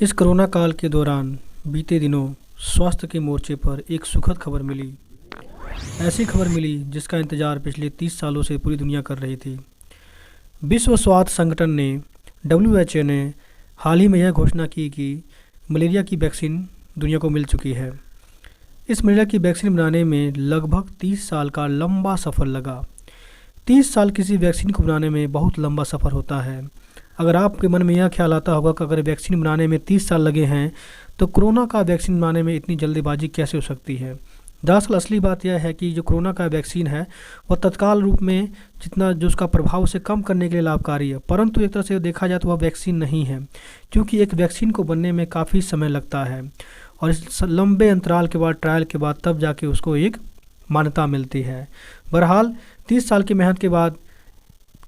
इस कोरोना काल के दौरान बीते दिनों स्वास्थ्य के मोर्चे पर एक सुखद खबर मिली। ऐसी खबर मिली जिसका इंतजार पिछले 30 सालों से पूरी दुनिया कर रही थी। विश्व स्वास्थ्य संगठन ने WHO ने हाल ही में यह घोषणा की कि मलेरिया की वैक्सीन दुनिया को मिल चुकी है। इस मलेरिया की वैक्सीन बनाने में लगभग 30 साल का लंबा सफ़र लगा। 30 साल किसी वैक्सीन को बनाने में बहुत लंबा सफ़र होता है। अगर आपके मन में यह ख्याल आता होगा कि अगर वैक्सीन बनाने में 30 साल लगे हैं तो कोरोना का वैक्सीन बनाने में इतनी जल्दीबाजी कैसे हो सकती है। दरअसल असली बात यह है कि जो कोरोना का वैक्सीन है वह तत्काल रूप में जितना जो उसका प्रभाव उसे कम करने के लिए लाभकारी है, परंतु एक तरह से देखा जाए तो वह वैक्सीन नहीं है, क्योंकि एक वैक्सीन को बनने में काफ़ी समय लगता है और इस लंबे अंतराल के बाद ट्रायल के बाद तब जाके उसको एक मान्यता मिलती है। बहरहाल 30 साल की मेहनत के बाद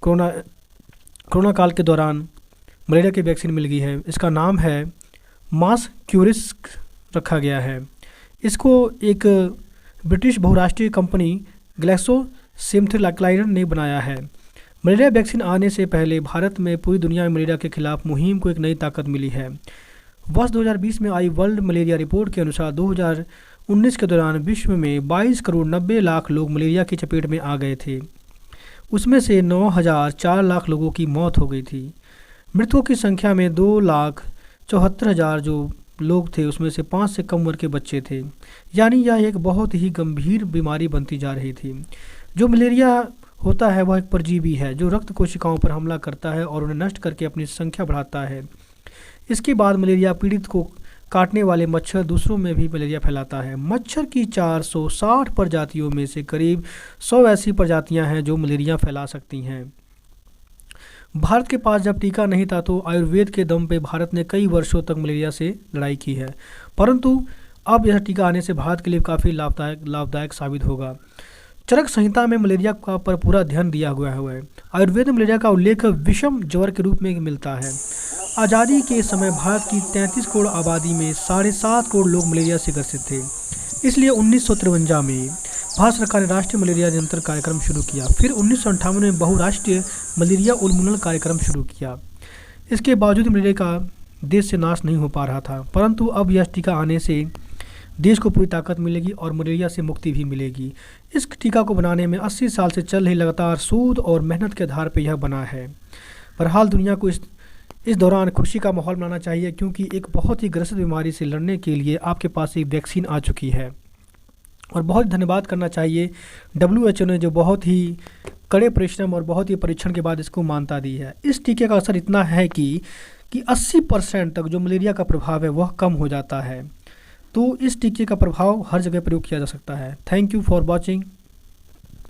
कोरोना काल के दौरान मलेरिया की वैक्सीन मिल गई है। इसका नाम है मास्क्यूरिस रखा गया है। इसको एक ब्रिटिश बहुराष्ट्रीय कंपनी ग्लैक्सोस्मिथक्लाइन ने बनाया है। मलेरिया वैक्सीन आने से पहले भारत में पूरी दुनिया में मलेरिया के खिलाफ मुहिम को एक नई ताकत मिली है। वर्ष 2020 में आई वर्ल्ड मलेरिया रिपोर्ट के अनुसार 2019 के दौरान विश्व में 22 करोड़ 90 लाख लोग मलेरिया की चपेट में आ गए थे। उसमें से 9,04 लाख लोगों की मौत हो गई थी। मृतकों की संख्या में 2,74,000 जो लोग थे उसमें से 5 से कम उम्र के बच्चे थे। यानी यह एक बहुत ही गंभीर बीमारी बनती जा रही थी। जो मलेरिया होता है वह एक परजीवी है जो रक्त कोशिकाओं पर हमला करता है और उन्हें नष्ट करके अपनी संख्या बढ़ाता है। इसके बाद मलेरिया पीड़ित को काटने वाले मच्छर दूसरों में भी मलेरिया फैलाता है। मच्छर की 460 प्रजातियों में से करीब 100 ऐसी प्रजातियां हैं जो मलेरिया फैला सकती हैं। भारत के पास जब टीका नहीं था तो आयुर्वेद के दम पे भारत ने कई वर्षों तक मलेरिया से लड़ाई की है, परंतु अब यह टीका आने से भारत के लिए काफ़ी लाभदायक साबित होगा। चरक संहिता में मलेरिया का पर पूरा ध्यान दिया हुआ है। आयुर्वेद में मलेरिया का उल्लेख विषम ज्वर के रूप में मिलता है। आज़ादी के समय भारत की 33 करोड़ आबादी में 7.5 करोड़ लोग मलेरिया से ग्रसित थे। इसलिए 1953 में भारत सरकार ने राष्ट्रीय मलेरिया नियंत्रण कार्यक्रम शुरू किया। फिर 1958 में बहुराष्ट्रीय मलेरिया उन्मूलन कार्यक्रम शुरू किया। इसके बावजूद मलेरिया का देश से नाश नहीं हो पा रहा था, परंतु अब यह टीका आने से देश को पूरी ताकत मिलेगी और मलेरिया से मुक्ति भी मिलेगी। इस टीका को बनाने में 80 साल से चल रही लगातार शोध और मेहनत के आधार पर यह बना है। बहरहाल दुनिया को इस दौरान खुशी का माहौल बनाना चाहिए, क्योंकि एक बहुत ही ग्रसित बीमारी से लड़ने के लिए आपके पास एक वैक्सीन आ चुकी है। और बहुत धन्यवाद करना चाहिए WHO ने जो बहुत ही कड़े परिश्रम और बहुत ही परीक्षण के बाद इसको मान्यता दी है। इस टीके का असर इतना है कि 80% तक जो मलेरिया का प्रभाव है वह कम हो जाता है। तो इस टीके का प्रभाव हर जगह प्रयोग किया जा सकता है। Thank you for watching.